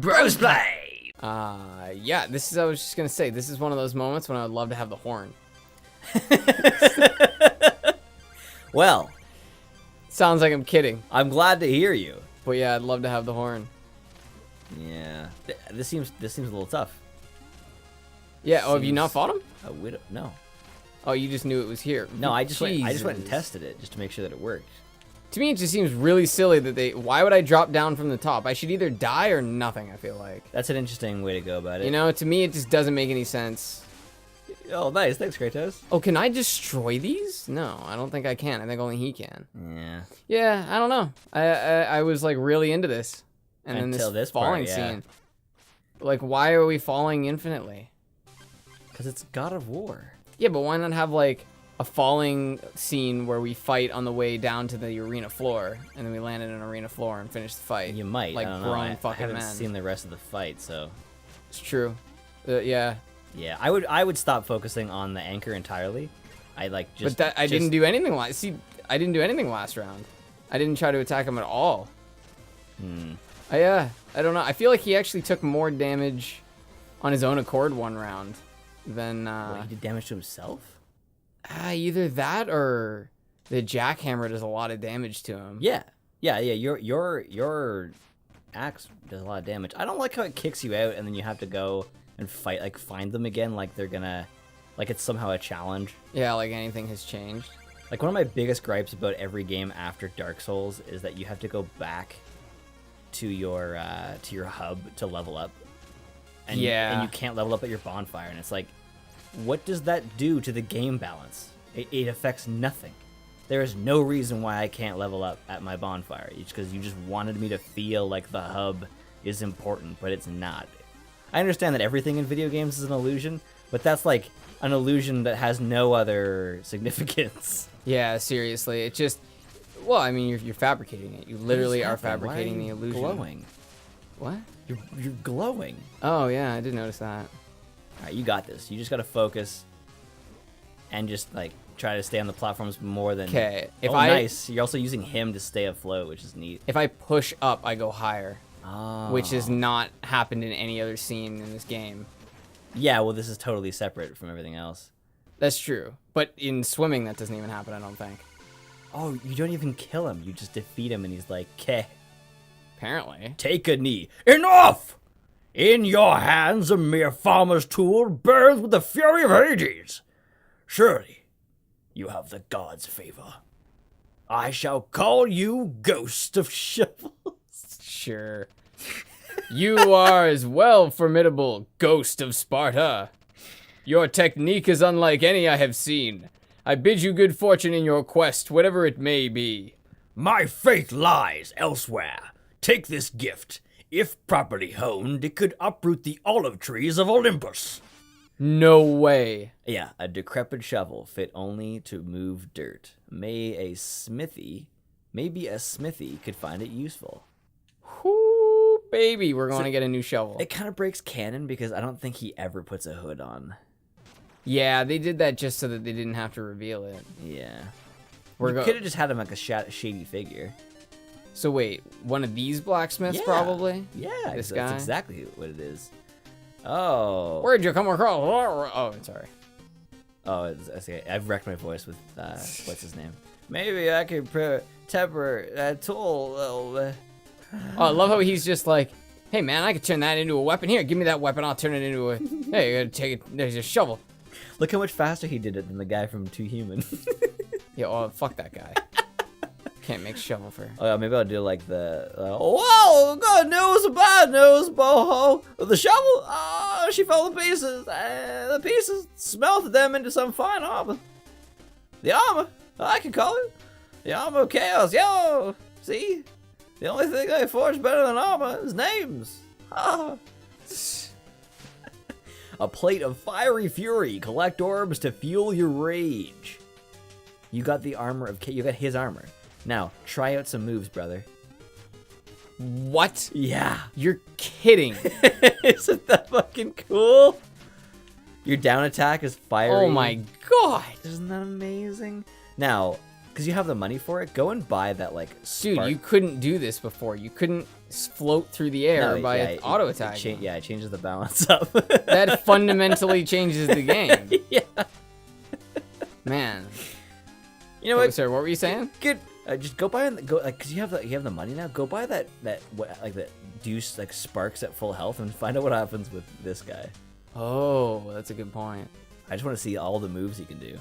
Brosplay! Yeah, I was just gonna say, this is one of those moments when I would love to have the horn. Well, Sounds like I'm kidding, I'm glad to hear you. but yeah, I'd love to have the horn. Yeah, this seems a little tough. Yeah, oh, have you not fought him? No. Oh, you just knew it was here. No, I just went and Jesus. tested it just to make sure that it worked. To me, it just seems really silly that why would I drop down from the top? I should either die or nothing, I feel like. That's an interesting way to go about it. You know, to me, it just doesn't make any sense. Oh, nice. Thanks, Kratos. Oh, can I destroy these? No, I don't think I can. I think only he can. Yeah. Yeah, I don't know. I was like really into this. And Until then this part, falling yeah. scene. Like, why are we falling infinitely? Because it's God of War. Yeah, but why not have like a falling scene where we fight on the way down to the arena floor, and then we land in an arena floor and finish the fight? You might. Like I don't grown know. I fucking haven't men. seen the rest of the fight, so. It's true. Yeah. Yeah, I would stop focusing on the anchor entirely. I like just. But I didn't do anything last. See, I didn't do anything last round. I didn't try to attack him at all. I don't know. I feel like he actually took more damage on his own accord one round than. What, he did damage to himself? Either that or the jackhammer does a lot of damage to him. Yeah. Your axe does a lot of damage. I don't like how it kicks you out and then you have to go and find them again, like they're gonna, like it's somehow a challenge. Yeah, like anything has changed. Like one of my biggest gripes about every game after Dark Souls is that you have to go back to your hub to level up. And and you can't level up at your bonfire, and it's like, what does that do to the game balance? It affects nothing. There is no reason why I can't level up at my bonfire. It's because you just wanted me to feel like the hub is important, but it's not. I understand that everything in video games is an illusion, but that's like an illusion that has no other significance. Yeah, seriously. It just... Well, I mean, you're fabricating it. You literally are fabricating the illusion. Glowing. What? You're glowing. Oh, yeah, I did notice that. All right, you got this. You just got to focus and just like try to stay on the platforms more than. Okay. Nice. You're also using him to stay afloat, which is neat. If I push up, I go higher. Oh. Which has not happened in any other scene in this game. Yeah, well, this is totally separate from everything else. That's true. But in swimming, that doesn't even happen, I don't think. Oh, you don't even kill him. You just defeat him, and he's like, "Keh." Apparently. Take a knee. Enough! In your hands, a mere farmer's tool burns with the fury of Hades. Surely, you have the gods' favor. I shall call you Ghost of Shovels. Sure. You are as well formidable, Ghost of Sparta. Your technique is unlike any I have seen. I bid you good fortune in your quest, whatever it may be. My faith lies elsewhere. Take this gift. If properly honed, it could uproot the olive trees of Olympus. No way. Yeah, a decrepit shovel fit only to move dirt. Maybe a smithy could find it useful. Whoo, baby, we're going to get a new shovel. It kind of breaks canon because I don't think he ever puts a hood on. Yeah, they did that just so that they didn't have to reveal it. Yeah. You could have just had him like a shady figure. So wait, one of these blacksmiths probably? Yeah, this that's guy? exactly what it is. Oh. Where'd you come across? Oh, sorry. Oh, it's okay. I've wrecked my voice with, what's his name? Maybe I could temper that tool a little bit. Oh, I love how he's just like, hey man, I could turn that into a weapon. Here, give me that weapon, I'll turn it into a... Hey, you gotta take it, there's a shovel. Look how much faster he did it than the guy from Too Human. Yeah, oh, fuck that guy. Can't make shovel for... Oh, yeah, maybe I'll do like the... whoa, good news, bad news, boho. The shovel, oh, she fell to pieces. The pieces smelted them into some fine armor. The armor, I can call it. The armor of chaos, yo. See? The only thing I forge better than armor is names. Ah. A plate of fiery fury. Collect orbs to fuel your rage. You got the armor of... You got his armor. Now, try out some moves, brother. What? Yeah. You're kidding. Isn't that fucking cool? Your down attack is fiery. Oh my god. Isn't that amazing? Now, because you have the money for it, go and buy that, like, Dude, spark. you couldn't do this before. You couldn't float through the air by auto It attacking. it changes the balance up. That fundamentally changes the game. Yeah. Man. You know what? Sorry, what were you saying? Good. Just go buy because you have the money now. Go buy that Deuce like sparks at full health and find out what happens with this guy. Oh, that's a good point. I just want to see all the moves he can do.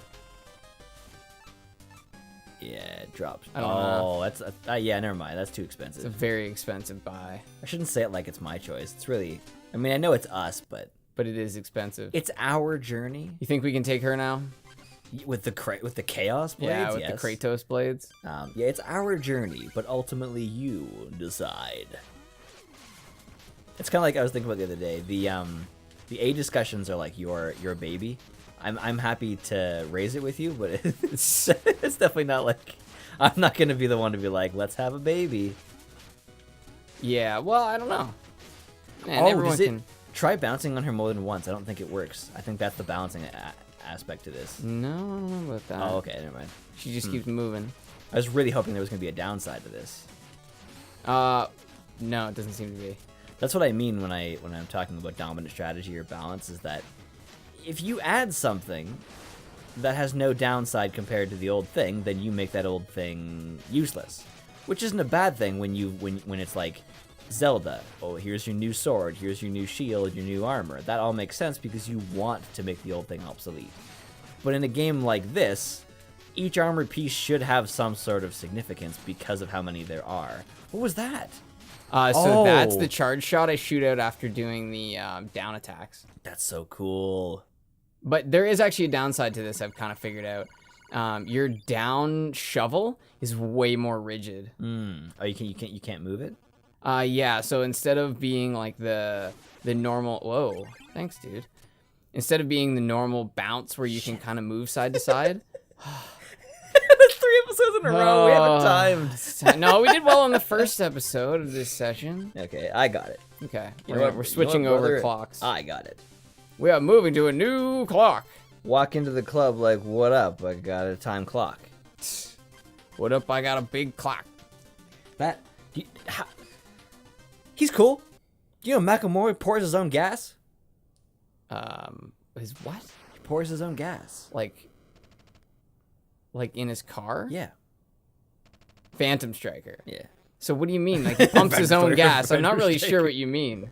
Yeah, it drops. I don't know. That's yeah. Never mind. That's too expensive. It's a very expensive buy. I shouldn't say it like it's my choice. It's really. I mean, I know it's us, but it is expensive. it's our journey You think we can take her now? with the chaos blades. Yeah, with yes. the Kratos blades. Yeah, it's our journey, but ultimately you decide. It's kind of like I was thinking about the other day. The A discussions are like your baby. I'm happy to raise it with you, but it's definitely not like I'm not gonna be the one to be like, let's have a baby. Yeah, well, I don't know. Man, everyone can try bouncing on her more than once. I don't think it works. I think that's the balancing aspect to this. No, I don't know about that. Oh, okay, never mind. She just keeps moving. I was really hoping there was gonna be a downside to this. No, it doesn't seem to be. That's what I mean when I'm talking about dominant strategy or balance, is that if you add something that has no downside compared to the old thing, then you make that old thing useless. Which isn't a bad thing when it's like Zelda. Oh, here's your new sword, here's your new shield, your new armor. That all makes sense because you want to make the old thing obsolete. But in a game like this, each armor piece should have some sort of significance because of how many there are. What was that? So that's the charge shot I shoot out after doing the down attacks. That's so cool. But there is actually a downside to this I've kind of figured out. Your down shovel is way more rigid. Oh, you can't move it? Yeah, so instead of being like the normal, whoa, thanks dude. Instead of being the normal bounce where you can kind of move side to side. That's 3 episodes in a row. We haven't timed. No, we did well on the first episode of this session. Okay, I got it. Okay, You know what? we're switching over clocks. I got it. We are moving to a new clock. Walk into the club like, what up? I got a time clock. What up? I got a big clock. He's cool. You know Macklemore pours his own gas? His what? He pours his own gas. Like in his car? Yeah. Phantom Striker. Yeah. So what do you mean? Like he pumps his own gas? I'm not really sure what you mean.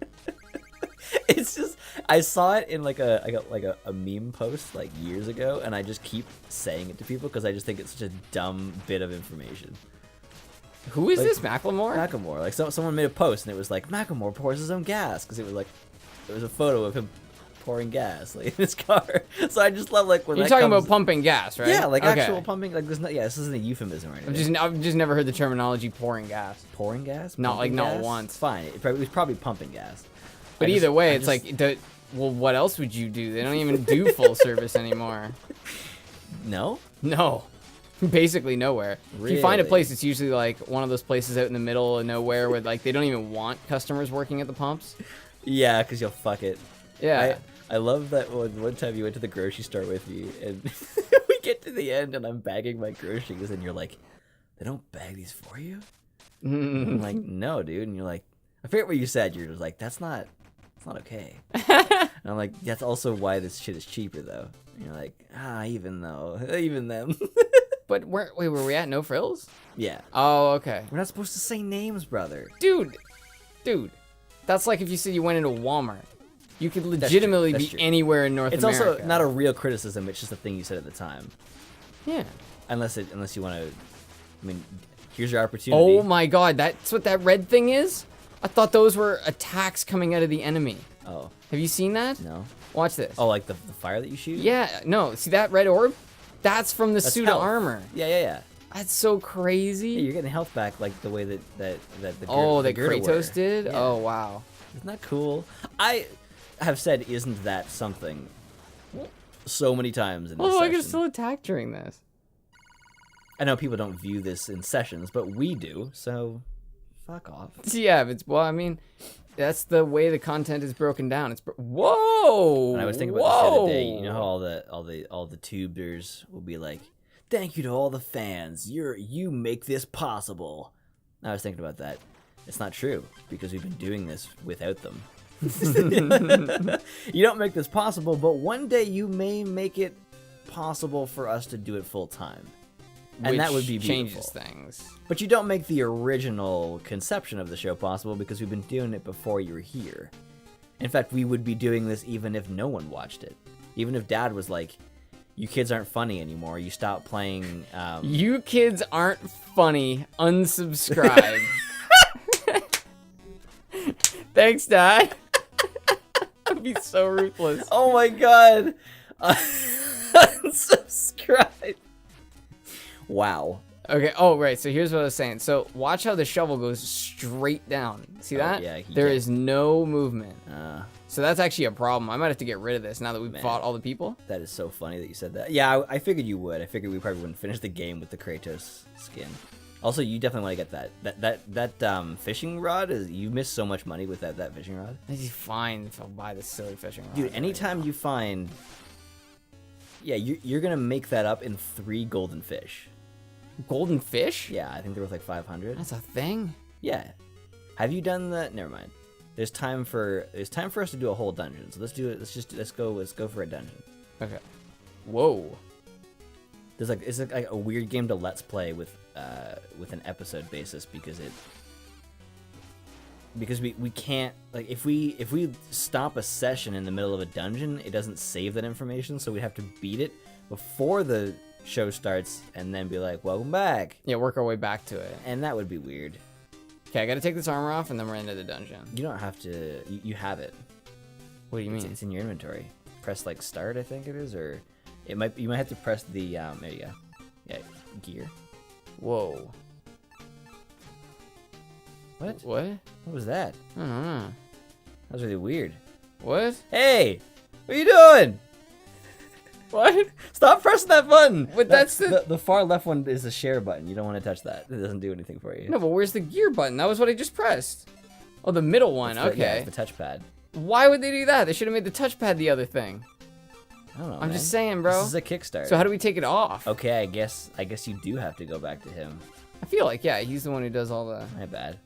It's just I saw it in like a meme post like years ago, and I just keep saying it to people because I just think it's such a dumb bit of information. Who is this, Macklemore? Macklemore. Like someone made a post and it was like Macklemore pours his own gas because it was a photo of him pouring gas like in his car. So I just love like when you're talking about pumping gas, right? Yeah, like okay. actual pumping. Like there's this isn't a euphemism or anything. I've just never heard the terminology pouring gas. Pouring gas? Not gas? once. Fine. It was probably pumping gas. But either way, it's like, well, what else would you do? They don't even do full service anymore. No? No. Basically nowhere. Really? If you find a place, it's usually like one of those places out in the middle of nowhere where like they don't even want customers working at the pumps. Yeah, because you'll fuck it. Yeah. I love that one time you went to the grocery store with me, and we get to the end, and I'm bagging my groceries, and you're like, they don't bag these for you? I'm like, no, dude. And you're like, I forget what you said. You're just like, it's not okay. And I'm like, that's also why this shit is cheaper, though. And you're like, even them. But wait, were we at No Frills? Yeah. Oh, okay. We're not supposed to say names, brother. Dude. That's like if you said you went into Walmart. You could legitimately be anywhere in North America. It's also not a real criticism. It's just a thing you said at the time. Yeah. Unless you want to. I mean, here's your opportunity. Oh my God, that's what that red thing is? I thought those were attacks coming out of the enemy. Oh. Have you seen that? No. Watch this. Oh, like the fire that you shoot? Yeah. No. See that red orb? That's from the suit of armor. Yeah. That's so crazy. Yeah, you're getting health back like the way that the that Kratos did? Yeah. Oh, wow. Isn't that cool? I have said, isn't that something? So many times in this session. I can still attack during this. I know people don't view this in sessions, but we do, so fuck off. Yeah, I mean, that's the way the content is broken down. Whoa! And I was thinking about this the other day. You know how all the tubers will be like, "Thank you to all the fans. You make this possible." I was thinking about that. It's not true, because we've been doing this without them. You don't make this possible, but one day you may make it possible for us to do it full time. And that would be beautiful. Changes things. But you don't make the original conception of the show possible because we've been doing it before you were here. In fact, we would be doing this even if no one watched it. Even if Dad was like, you kids aren't funny anymore. You stop playing... You kids aren't funny. Unsubscribe. Thanks, Dad. I'd be so ruthless. Oh my god. Unsubscribe. Wow. Okay. Oh, right. So here's what I was saying. So watch how the shovel goes straight down. See that? Yeah. There is no movement. So that's actually a problem. I might have to get rid of this now that we've fought all the people. That is so funny that you said that. Yeah, I figured you would. I figured we probably wouldn't finish the game with the Kratos skin. Also, you definitely want to get that fishing rod. You miss so much money with that fishing rod. It's fine if I'll buy the silly fishing rod. Dude, anytime you find... Yeah, you're going to make that up in 3 golden fish. Golden fish? Yeah, I think they're worth like 500. That's a thing? Yeah. Have you done that? Never mind. There's time for us to do a whole dungeon. So let's do it. Let's go for a dungeon. Okay. Whoa. It's like a weird game to let's play with an episode basis because we can't, like, if we stop a session in the middle of a dungeon, it doesn't save that information, so we have to beat it before the show starts and then be like, welcome back. Yeah, work our way back to it. And that would be weird. Okay, I gotta take this armor off and then we're into the dungeon. You don't have to. You have it. What do you mean? It's in your inventory. Press like start, I think it is, or you might have to press the there you go. Yeah, gear. Whoa. What? What? What was that? I don't know. That was really weird. What? Hey, what are you doing? What? Stop pressing that button. But that's the far left one is the share button. You don't want to touch that. It doesn't do anything for you. No, but where's the gear button? That was what I just pressed. Oh, the middle one. Okay. Yeah, it's the touchpad. Why would they do that? They should have made the touchpad the other thing. I don't know. I'm just saying, bro. This is a Kickstarter. So how do we take it off? Okay, I guess you do have to go back to him. I feel like, yeah, he's the one who does all the... My bad.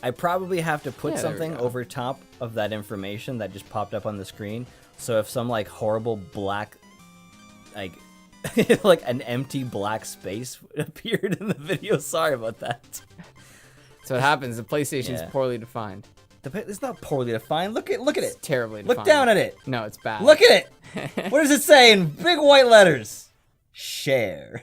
I probably have to put something over top of that information that just popped up on the screen. So if some like horrible black, like, like an empty black space appeared in the video, sorry about that. So what happens? The PlayStation's poorly defined. It's not poorly defined. Look at it. It's terribly defined. Look down at it. No, it's bad. Look at it. What does it say in big white letters? Share.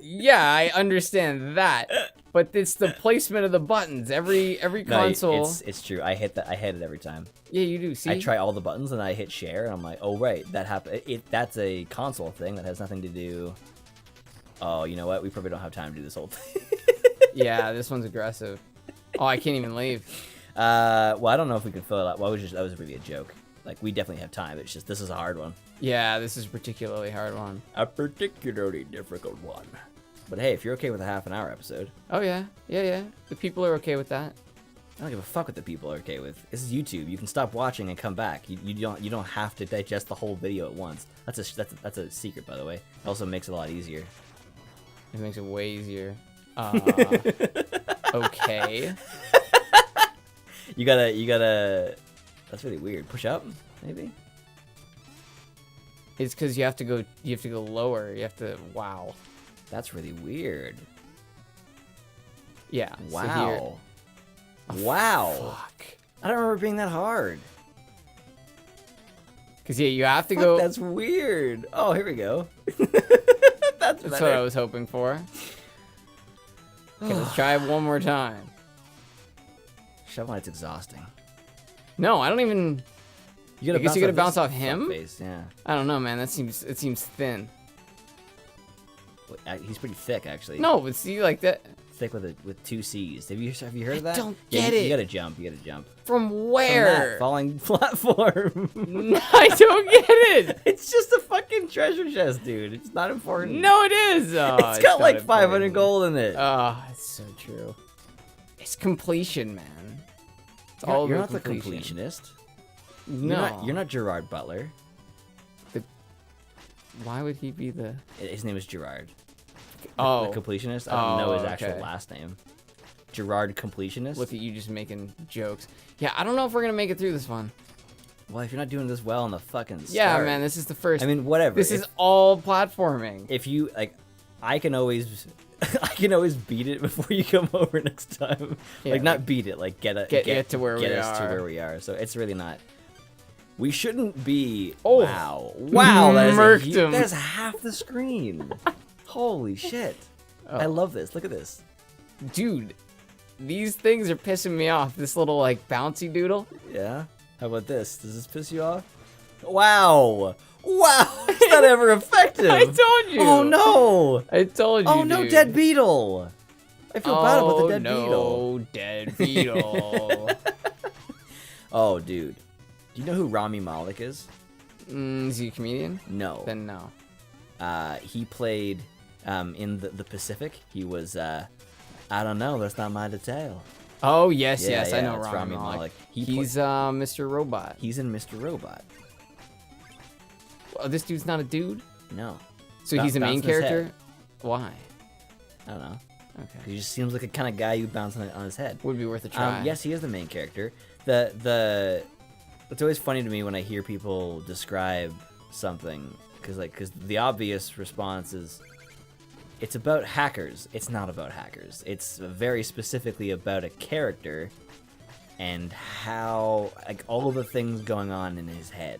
Yeah, I understand that, but it's the placement of the buttons. Every console. It's true. I hit it every time. Yeah, you do. See, I try all the buttons and I hit share, and I'm like, oh right, that happened. That's a console thing that has nothing to do. Oh, you know what? We probably don't have time to do this whole thing. Yeah, this one's aggressive. Oh, I can't even leave. Well, I don't know if we can fill it out. Well, that was really a joke. Like, we definitely have time. It's just this is a hard one. Yeah, this is a particularly hard one. A particularly difficult one. But hey, if you're okay with a half-an-hour episode. Oh yeah. The people are okay with that. I don't give a fuck what the people are okay with. This is YouTube. You can stop watching and come back. You don't have to digest the whole video at once. That's a secret, by the way. It also makes it a lot easier. It makes it way easier. Okay. You gotta. That's really weird. Push up, maybe. It's because you have to go lower. You have to. Wow. That's really weird. Yeah. Wow. So wow. Fuck. I don't remember it being that hard. Cause yeah, you have to go. That's weird. Oh, here we go. That's what I was hoping for. Okay, let's try it one more time. Shovel Knight's exhausting. No, I don't even. I guess you gotta bounce off him. Face, yeah. I don't know, man. It seems thin. He's pretty thick, actually. No, but see, like that. Thick with 2 C's. Have you heard of that? I don't get it. You gotta jump. From where? From that falling platform. No, I don't get it. It's just a fucking treasure chest, dude. It's not important. No, it is. Oh, it's got like 500 gold in it. Oh, it's so true. It's completion, man. It's all you're about not completion. the completionist. No. You're not Gerard Butler. Why would he be the... His name is Gerard. Oh. The completionist. I don't know his Oh, actual okay. last name. Gerard Completionist. Look at you just making jokes. Yeah, I don't know if we're gonna make it through this one. Well, if you're not doing this well on the fucking start. Yeah, man, this is the first. I mean, whatever. This is all platforming. If you like, I can always beat it before you come over next time. Yeah, like not beat it, like get to where we us to are. where we are. So it's really not. We shouldn't be. Oh. Wow! Murked him. That's half the screen. Holy shit! Oh. I love this. Look at this. Dude, these things are pissing me off. This little like bouncy doodle. Yeah. How about this? Does this piss you off? Wow! Wow! It's not ever effective. I told you. Oh no! I told you. Oh no, dude. dead beetle. I feel bad about the dead beetle. Oh no, dead beetle. Oh, dude. Do you know who Rami Malek is? Is he a comedian? No. Then no. He played in the Pacific. He was, I don't know, that's not my detail. Oh, yes, Yeah, yes, I yeah, know it's Rami Rami Malek. Malek. He's Mr. Robot. He's in Mr. Robot. Oh, this dude's not a dude? No. So he's a main Bouncing his character? head. Why? I don't know. Okay. He just seems like a kind of guy you bounce on his head. Would be worth a try. Yes, he is the main character. It's always funny to me when I hear people describe something, because the obvious response is, it's about hackers. It's not about hackers. It's very specifically about a character and how, like, all of the things going on in his head.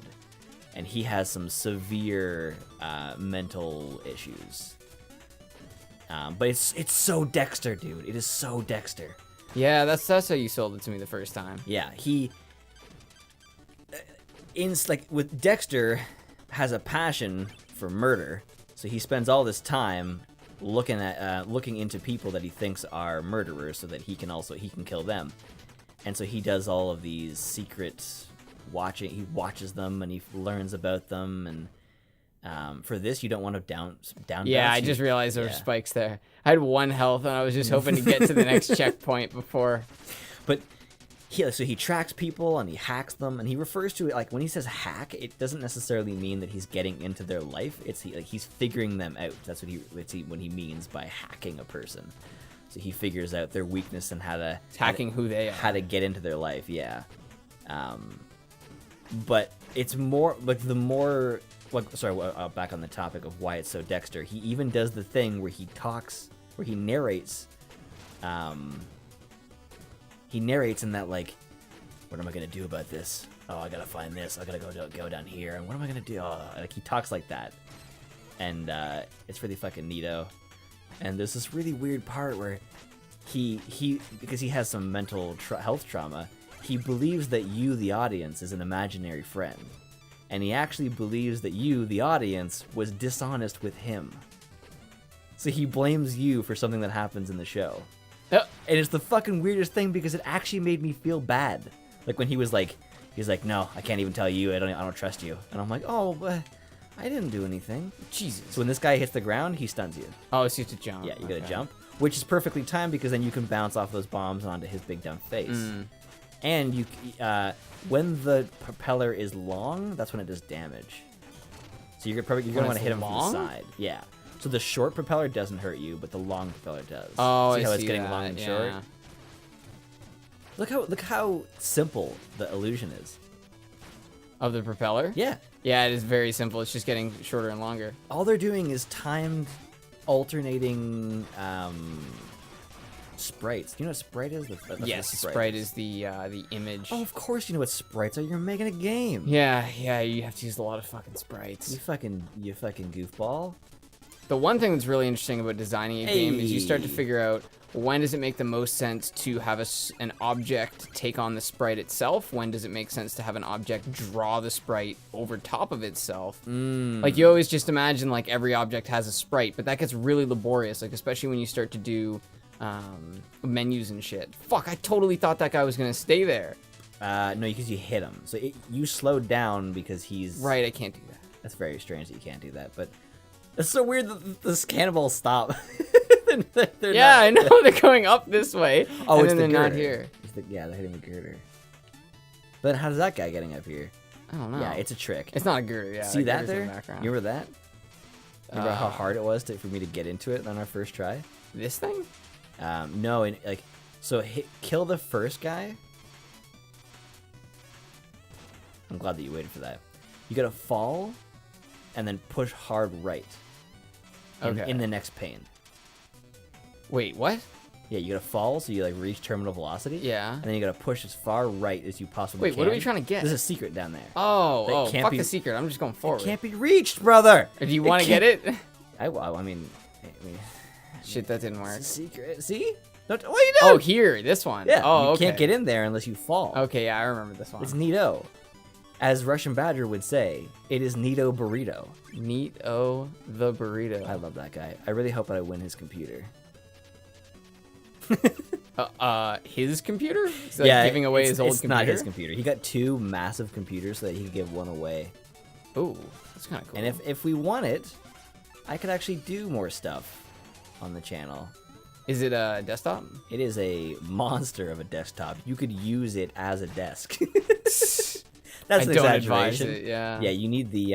And he has some severe mental issues. But it's so Dexter, dude. It is so Dexter. Yeah, that's how you sold it to me the first time. Yeah, with Dexter has a passion for murder, so he spends all this time looking into people that he thinks are murderers, so that he can kill them. And so he does all of these secret watching. He watches them and he learns about them. And for this, you don't want to down. Yeah, bounce. I just realized there were spikes there. I had 1 health and I was just hoping to get to the next checkpoint before. But he tracks people and he hacks them, and he refers to it, like, when he says hack, it doesn't necessarily mean that he's getting into their life. He's figuring them out. That's what he means by hacking a person. So he figures out their weakness and who they are. How to get into their life, yeah. But it's more like back on the topic of why it's so Dexter. He even does the thing where he narrates. He narrates in that, like, what am I gonna do about this? Oh, I gotta find this. I gotta go down here. And what am I gonna do? Oh, like, he talks like that, and it's really fucking neato. And there's this really weird part where he because he has some mental health trauma, he believes that you, the audience, is an imaginary friend, and he actually believes that you, the audience, was dishonest with him. So he blames you for something that happens in the show. And it's the fucking weirdest thing, because it actually made me feel bad. Like when he's like, no, I can't even tell you. I don't trust you. And I'm like, oh, but I didn't do anything. Jesus. So when this guy hits the ground, he stuns you. Oh, it's just a jump. Yeah, you gotta jump, which is perfectly timed, because then you can bounce off those bombs onto his big dumb face. And you, when the propeller is long, that's when it does damage. So you're gonna want to hit him from the side. Yeah. So the short propeller doesn't hurt you, but the long propeller does. Oh, see how I it's see getting that, long and yeah. short? Look how simple the illusion is. Of the propeller? Yeah. Yeah, it is very simple. It's just getting shorter and longer. All they're doing is timed, alternating sprites. Do you know what sprite is? Yes, sprite is the image. Oh, of course you know what sprites are. You're making a game. Yeah, you have to use a lot of fucking sprites. You fucking goofball. The one thing that's really interesting about designing a game is you start to figure out, when does it make the most sense to have an object take on the sprite itself? When does it make sense to have an object draw the sprite over top of itself? Like, you always just imagine, like, every object has a sprite, but that gets really laborious, like, especially when you start to do menus and shit. Fuck, I totally thought that guy was going to stay there. No, because you hit him. So you slowed down because he's... Right, I can't do that. That's very strange that you can't do that, but... It's so weird that this cannonballs stop. Yeah, I know. They're going up this way. Oh, and it's then the they're girder. not here. Yeah, they're hitting the girder. But how's that guy getting up here? I don't know. Yeah, it's a trick. It's not a girder, yeah. See that girder's in there? the background. You remember that? Remember how hard it was for me to get into it on our first try? This thing? No, and like, so kill the first guy. I'm glad that you waited for that. You gotta fall, and then push hard right. In the next pane. Wait, what? Yeah, you gotta fall, so you like reach terminal velocity. Yeah. And then you gotta push as far right as you possibly can. Wait, what are we trying to get? There's a secret down there. Fuck the secret. I'm just going forward. It can't be reached, brother. Do you want to get it? I mean, shit, that didn't work. It's a secret. See? What are you doing? Oh, here, this one. Yeah. Oh, you can't get in there unless you fall. Okay, yeah, I remember this one. It's neato. As Russian Badger would say, it is neato burrito. Neato the burrito. I love that guy. I really hope I win his computer. His computer? So yeah, giving away his old computer? It's not his computer. He got 2 massive computers so that he could give one away. Ooh, that's kind of cool. And if we won it, I could actually do more stuff on the channel. Is it a desktop? It is a monster of a desktop. You could use it as a desk. That's an exaggeration. It, yeah. Yeah, you need the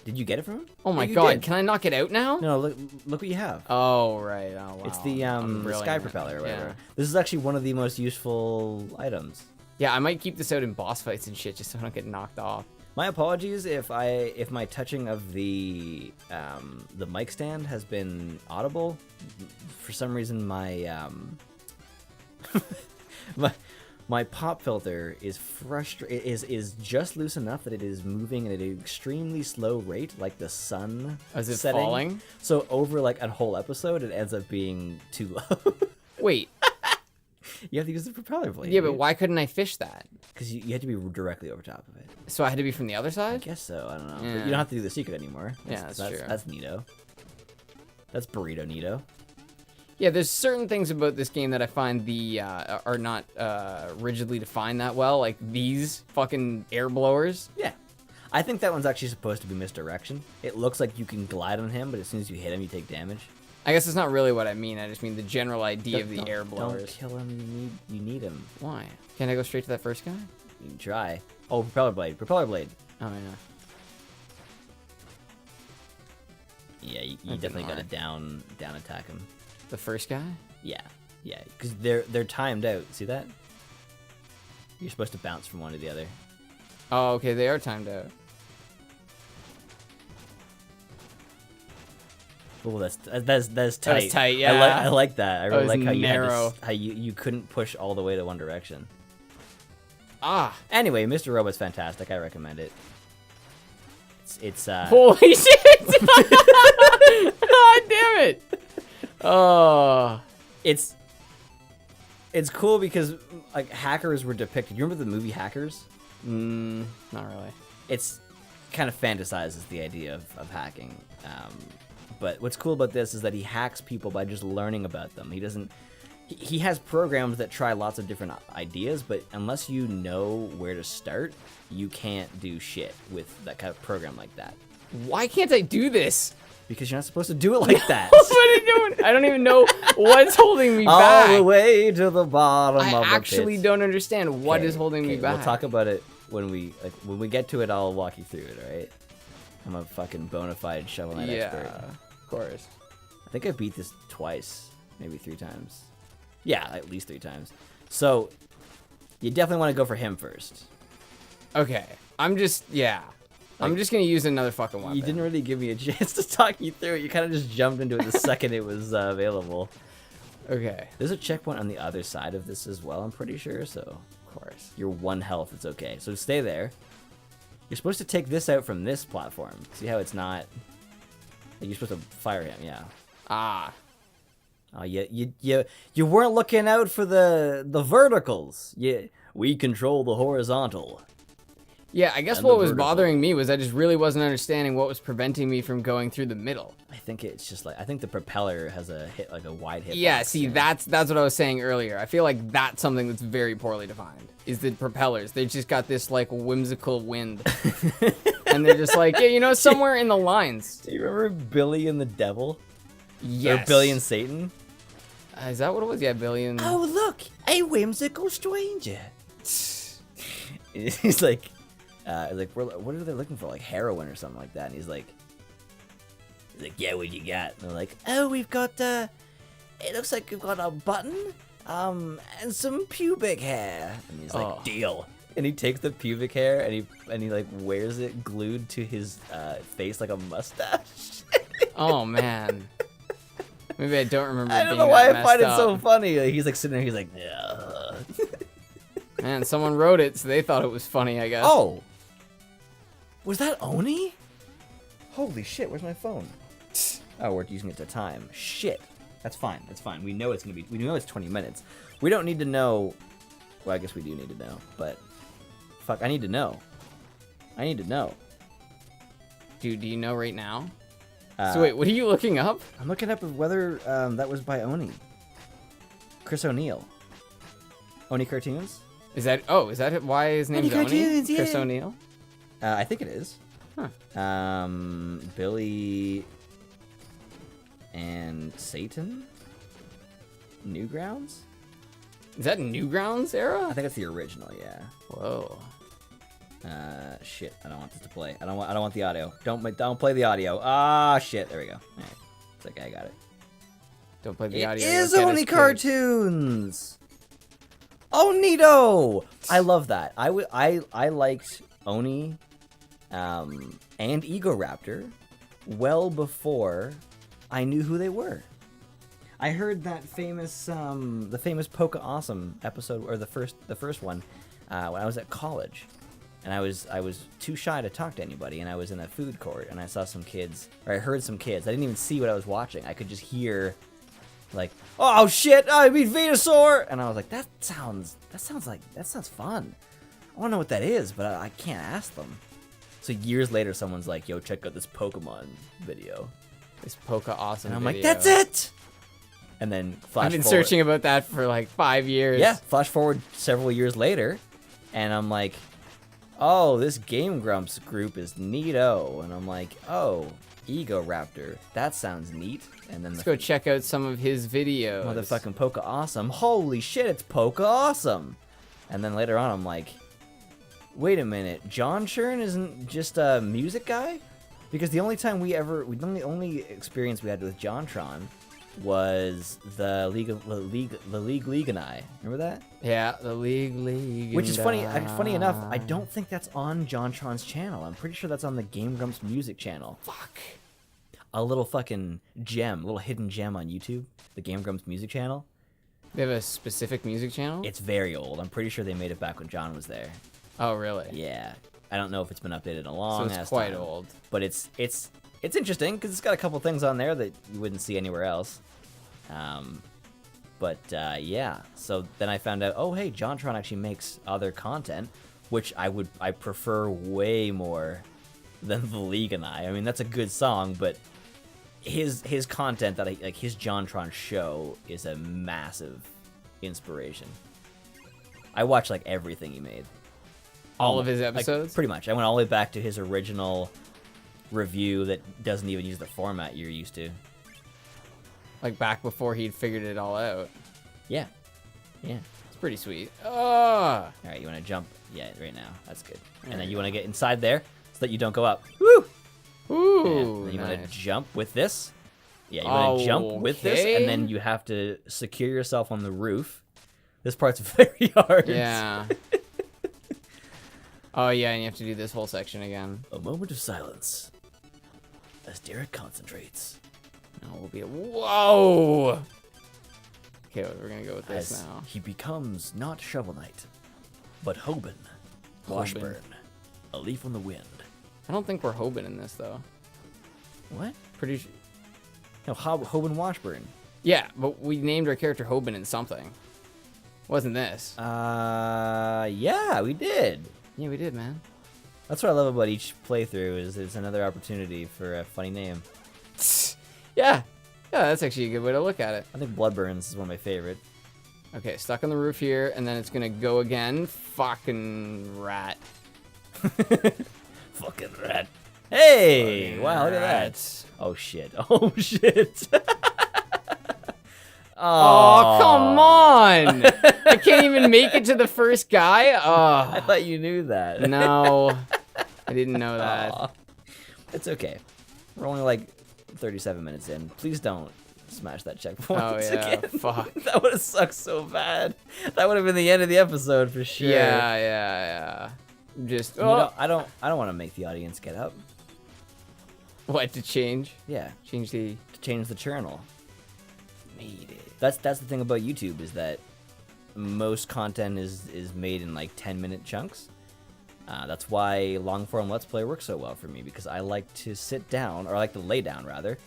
Did you get it from him? Oh my god, did. Can I knock it out now? No, look what you have. Oh, right. Oh, wow. It's the sky propeller or whatever. Yeah. This is actually one of the most useful items. Yeah, I might keep this out in boss fights and shit just so I don't get knocked off. My apologies if my touching of the mic stand has been audible. For some reason, my my pop filter is is just loose enough that it is moving at an extremely slow rate, like the sun. Is it setting. falling? So over like a whole episode, it ends up being too low. Wait. You have to use the propeller blade. Yeah, but why couldn't I fish that? Because you had to be directly over top of it. So I had to be from the other side? I guess so. I don't know. Yeah. But you don't have to do the secret anymore. Yeah, that's true. That's neato. That's burrito neato. Yeah, there's certain things about this game that I find are not rigidly defined that well, like these fucking air blowers. Yeah. I think that one's actually supposed to be misdirection. It looks like you can glide on him, but as soon as you hit him, you take damage. I guess that's not really what I mean. I just mean the general idea of the air blowers. Don't kill him. You need him. Why? Can't I go straight to that first guy? You can try. Oh, propeller blade. Propeller blade. Oh, yeah. Yeah, you definitely gotta down attack him. The first guy? Yeah, because they're timed out. See that? You're supposed to bounce from one to the other. Oh, okay, they are timed out. Oh, that's tight. That's tight, yeah. I like that. I really like how how you couldn't push all the way to one direction. Ah. Anyway, Mr. Robot's fantastic. I recommend it. It's Holy shit! God damn it! Oh. It's cool because like hackers were depicted. You remember the movie Hackers? Not really. It's kind of fantasizes the idea of hacking. But what's cool about this is that he hacks people by just learning about them. He doesn't. He has programs that try lots of different ideas, but unless you know where to start, you can't do shit with that kind of program like that. Why can't I do this? Because you're not supposed to do it like that. What are you doing? I don't even know what's holding me back. All the way to the bottom of the pit. I actually don't understand what is holding me back. We'll talk about it when we get to it. I'll walk you through it. All right? I'm a fucking bona fide Shovel Knight expert. Yeah, of course. I think I beat this twice, maybe 3 times. Yeah, at least 3 times. So you definitely want to go for him first. Okay, I'm just gonna use another fucking weapon. You didn't really give me a chance to talk you through it. You kind of just jumped into it the second it was available. Okay. There's a checkpoint on the other side of this as well, I'm pretty sure, so... Of course. You're 1 health, it's okay. So stay there. You're supposed to take this out from this platform. See how it's not... Like you're supposed to fire him, yeah. Ah. Oh, you weren't looking out for the verticals. We control the horizontal. Yeah, I guess what was bothering me was I just really wasn't understanding what was preventing me from going through the middle. I think it's just like, I think the propeller has a wide hit. Yeah, see, that's what I was saying earlier. I feel like that's something that's very poorly defined, is the propellers. They just got this, like, whimsical wind. And they're just like, yeah, somewhere in the lines. Do you remember Billy and the Devil? Yes. Or Billy and Satan? Is that what it was? Yeah, Billy and... Oh, look, a whimsical stranger. He's like... what are they looking for? Like heroin or something like that. And he's like, He's like, yeah, what you got? And they're like, oh, we've got, it looks like we've got a button, and some pubic hair. And he's like, deal. And he takes the pubic hair and he like wears it glued to his face like a mustache. Oh man. Maybe I don't remember. I don't know why I find it so funny. Like, he's like sitting there, he's like, yeah. Man, someone wrote it, so they thought it was funny, I guess. Oh, was that Oni? Holy shit! Where's my phone? Oh, we're using it to time. Shit. That's fine. That's fine. We know it's gonna be. We know it's 20 minutes. We don't need to know. Well, I guess we do need to know, but fuck, I need to know. I need to know. Dude, do you know right now? So wait, what are you looking up? I'm looking up whether that was by Oni. Chris O'Neill. Oni Cartoons? Is that why his name's Oni? Cartoons, Chris yeah. O'Neill? I think it is. Huh. Billy and Satan? Newgrounds? Is that Newgrounds era? I think it's the original, yeah. Whoa. Shit, I don't want this to play. I don't want the audio. Don't play the audio. Ah, shit. There we go. All right. It's okay, I got it. Don't play the audio. It is Oni Cartoons. Oh, neato! I love that. I liked Oni, and Ego Raptor well before I knew who they were. I heard that famous, the famous Poke Awesome episode, or the first one, when I was at college. And I was too shy to talk to anybody, and I was in a food court, and I saw some kids, or I heard some kids. I didn't even see what I was watching. I could just hear, like, oh shit, I mean Venusaur, and I was like, that sounds fun. I want to know what that is, but I can't ask them. So years later, someone's like, yo, check out this Pokemon video. This Poke Awesome. And I'm video. like, that's it. And then I've been searching about that for like 5 years. Yeah, flash forward several years later, and I'm like, oh, this Game Grumps group is neato. And I'm like, oh, Ego Raptor, that sounds neat. And then let's go check out some of his videos. Motherfucking Poke Awesome. Holy shit, it's Poke Awesome. And then later on, I'm like, wait a minute, John Churn isn't just a music guy? Because the only time the only experience we had with JonTron was the League and I. Remember that? Yeah, the League. Which is funny. Funny enough, I don't think that's on JonTron's channel. I'm pretty sure that's on the Game Grumps music channel. Fuck. A little fucking gem, a little hidden gem on YouTube. The Game Grumps music channel. They have a specific music channel? It's very old. I'm pretty sure they made it back when John was there. Oh, really? Yeah. I don't know if it's been updated in a long ass time. So it's quite old. But it's interesting because it's got a couple things on there that you wouldn't see anywhere else. Yeah. So then I found out, oh hey, JonTron actually makes other content, which I prefer way more than the League and I. I mean, that's a good song, but his content that his JonTron show is a massive inspiration. I watch like everything he made. All of his episodes? Like, pretty much. I went all the way back to his original review that doesn't even use the format you're used to. Like back before he'd figured it all out. Yeah. Yeah. It's pretty sweet. All right, you want to jump? Yeah, right now. That's good. And then you want to get inside there so that you don't go up. Woo! Ooh, and then you want to jump with this. Yeah, you want to jump with this, and then you have to secure yourself on the roof. This part's very hard. Yeah. Oh, yeah, and you have to do this whole section again. A moment of silence as Derek concentrates. No, we'll be whoa! Okay, we're gonna go with this as now. He becomes not Shovel Knight, but Hoban. Washburn. A leaf on the wind. I don't think we're Hoban in this, though. What? Pretty sure. No, Hoban Washburn. Yeah, but we named our character Hoban in something. Wasn't this? Yeah, we did. Yeah, we did, man. That's what I love about each playthrough is it's another opportunity for a funny name. Yeah. Yeah, that's actually a good way to look at it. I think Bloodburns is one of my favorite. Okay, stuck on the roof here, and then it's gonna go again. Fucking rat. Fucking rat. Hey! Fucking wow, look at rat. that. Oh, shit. Oh, shit. Oh, come on! I can't even make it to the first guy? Oh. I thought you knew that. No, I didn't know that. It's okay. We're only like 37 minutes in. Please don't smash that checkpoint again. Fuck. That would have sucked so bad. That would have been the end of the episode for sure. Yeah. Just I don't want to make the audience get up. What, to change? Yeah. To change the channel. Made it. That's the thing about YouTube, is that most content is made in like 10-minute chunks. That's why long form Let's Play works so well for me, because I like to sit down, or I like to lay down rather,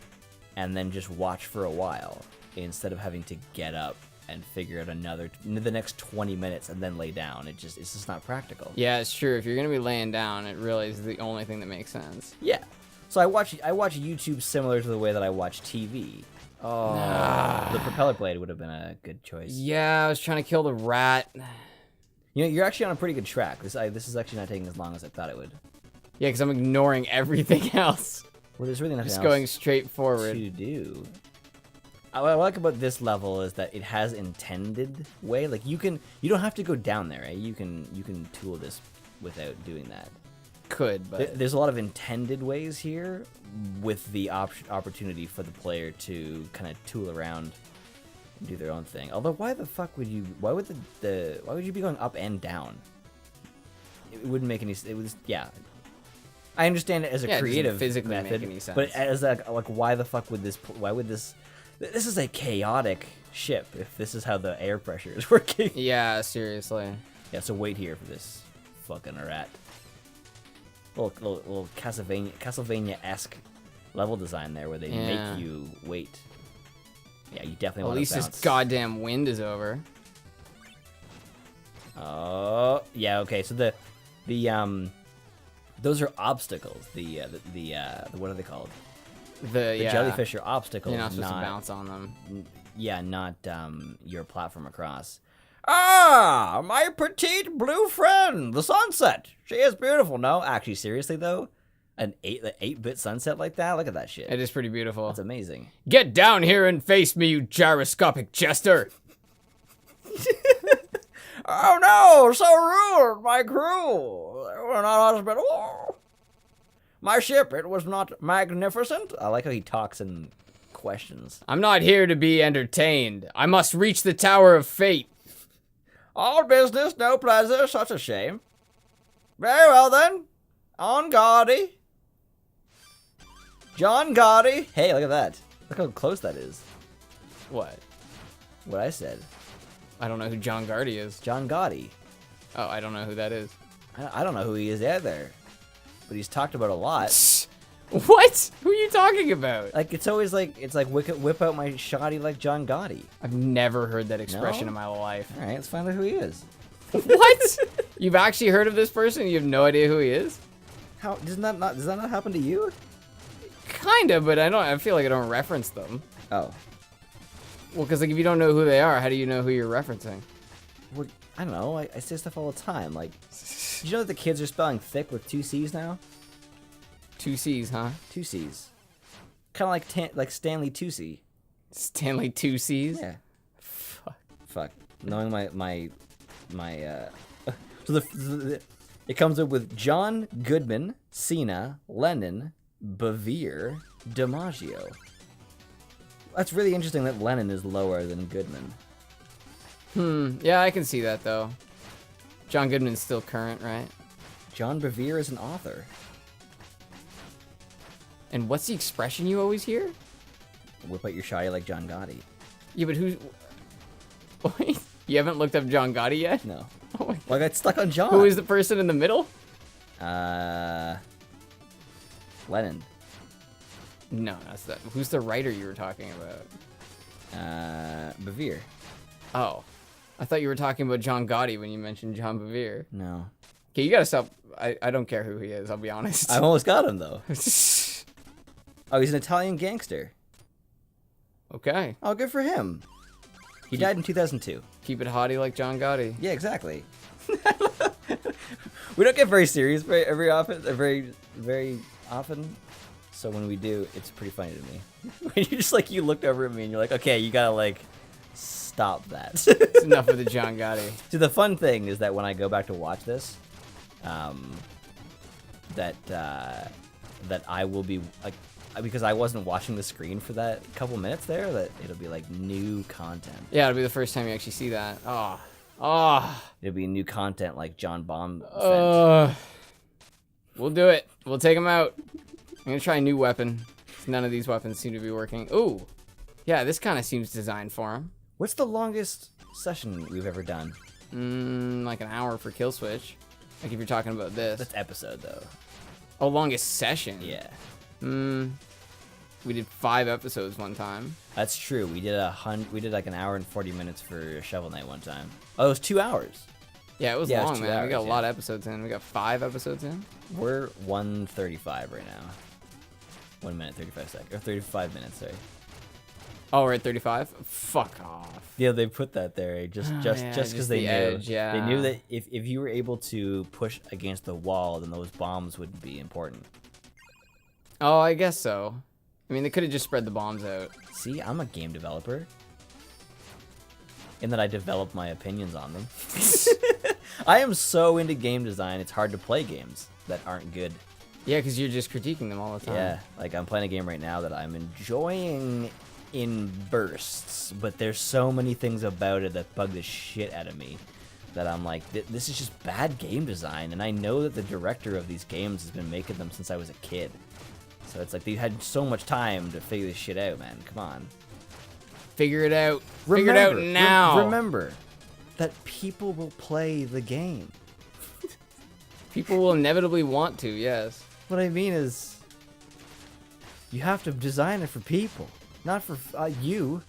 and then just watch for a while instead of having to get up and figure out the next 20 minutes and then lay down. It's just not practical. Yeah, it's true. If you're gonna be laying down, it really is the only thing that makes sense. Yeah. So I watch YouTube similar to the way that I watch TV. Oh, the propeller blade would have been a good choice. Yeah, I was trying to kill the rat. You know, you're actually on a pretty good track. This is actually not taking as long as I thought it would. Yeah, because I'm ignoring everything else. Well, there's really nothing just else going straight forward to do. What I like about this level is that it has intended way. Like you don't have to go down there, right? You can tool this without doing that. But There's a lot of intended ways here, with the opportunity for the player to kind of tool around and do their own thing. Although, why the fuck would you? Why would why would you be going up and down? It wouldn't make any. It was I understand it as a creative physically method, make any sense. but as like why the fuck would this? Why would this? This is a chaotic ship. If this is how the air pressure is working. Yeah, seriously. Yeah. So wait here for this fucking rat. Little Castlevania-esque level design there, where they make you wait. Yeah, you definitely want to bounce. At least this goddamn wind is over. Oh, yeah, okay. So the those are obstacles. The what are they called? The jellyfish are obstacles. You're not supposed to bounce on them. Yeah, not your platform across. Ah, my petite blue friend, the sunset. She is beautiful. No, actually, seriously though, an 8-bit sunset like that. Look at that shit. It is pretty beautiful. That's amazing. Get down here and face me, you gyroscopic jester. Oh no, so rude, my crew. They were not hospitable. My ship, it was not magnificent. I like how he talks in questions. I'm not here to be entertained. I must reach the Tower of Fate. All business, no pleasure, such a shame. Very well then. On Gotti. John Gotti. Hey, look at that. Look how close that is. What? What I said. I don't know who John Gotti is. John Gotti. Oh, I don't know who that is. I don't know who he is either. But he's talked about a lot. What? Who are you talking about? Like, it's always like, whip out my shoddy like John Gotti. I've never heard that expression in my life. All right, let's find out who he is. What? You've actually heard of this person? You have no idea who he is? How does that not happen to you? Kinda, but I feel like I don't reference them. Oh. Well, because like if you don't know who they are, how do you know who you're referencing? Well, I don't know. I say stuff all the time. Like, did you know that the kids are spelling thick with 2 C's now? 2 C's, huh? 2 C's. Kind of like Stanley Tucci. Stanley 2 C's? Yeah. Fuck. Knowing my so it comes up with John Goodman, Cena, Lennon, Bevere, DiMaggio. That's really interesting that Lennon is lower than Goodman. Yeah, I can see that though. John Goodman's still current, right? John Bevere is an author. And what's the expression you always hear? Whip out your shoddy like John Gotti. Yeah, but who's... Wait, you haven't looked up John Gotti yet? No. Oh my God. Well, I got stuck on John. Who is the person in the middle? Lennon. No, that's the... Who's the writer you were talking about? Bevere. Oh. I thought you were talking about John Gotti when you mentioned John Bevere. No. Okay, you gotta stop. I don't care who he is, I'll be honest. I almost got him, though. Oh, he's an Italian gangster. Okay. Oh, good for him. He died in 2002. Keep it haughty like John Gotti. Yeah, exactly. We don't get very serious very often. So when we do, it's pretty funny to me. When you just you looked over at me and you're like, okay, you gotta stop that. It's enough of the John Gotti. See, the fun thing is that when I go back to watch this, that I will be because I wasn't watching the screen for that couple minutes there, that it'll be like new content. Yeah, it'll be the first time you actually see that. Oh. It'll be new content like John Bomb. We'll do it. We'll take him out. I'm gonna try a new weapon. None of these weapons seem to be working. Ooh. Yeah, this kind of seems designed for him. What's the longest session we've ever done? Like an hour for Kill Switch. Like if you're talking about this. That's episode though. Oh, longest session. Yeah. We did 5 episodes one time. That's true. We did like an hour and 40 minutes for Shovel Knight one time. Oh, it was 2 hours. Yeah, it was Yeah, it was long, 2 man. hours, We got a yeah. lot of episodes in. We got 5 episodes in. We're 1:35 right now. 1 minute 35 seconds or 35 minutes. Sorry. Oh, we're at 35. Fuck off. Yeah, they put that there just yeah, because they the knew. edge, yeah. They knew that if you were able to push against the wall, then those bombs would be important. Oh, I guess so. I mean, they could have just spread the bombs out. See, I'm a game developer. In that I develop my opinions on them. I am so into game design, it's hard to play games that aren't good. Yeah, because you're just critiquing them all the time. Yeah, like I'm playing a game right now that I'm enjoying in bursts, but there's so many things about it that bug the shit out of me that I'm like, this is just bad game design, and I know that the director of these games has been making them since I was a kid. So it's like they had so much time to figure this shit out, man. Come on. Figure it out. Figure it out now. Remember that people will play the game. People will inevitably want to, yes. What I mean is, you have to design it for people, not for you.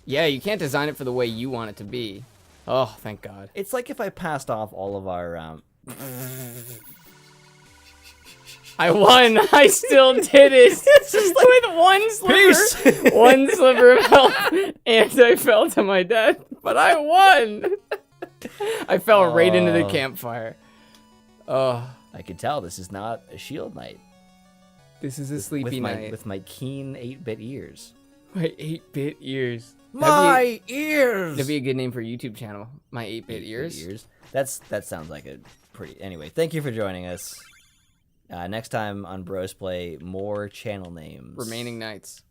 Yeah, you can't design it for the way you want it to be. Oh, thank God. It's like if I passed off all of our I won. I still did it. With one sliver, one sliver of health, and I fell to my death. But I won. I fell right into the campfire. Oh, I could tell this is not a shield knight. this is a sleepy night. With my keen 8-bit ears. My 8-bit ears. My ears. That'd be a good name for a YouTube channel. My 8-bit ears. That sounds like a pretty. Anyway, thank you for joining us. Next time on Brosplay, more channel names. Remaining nights.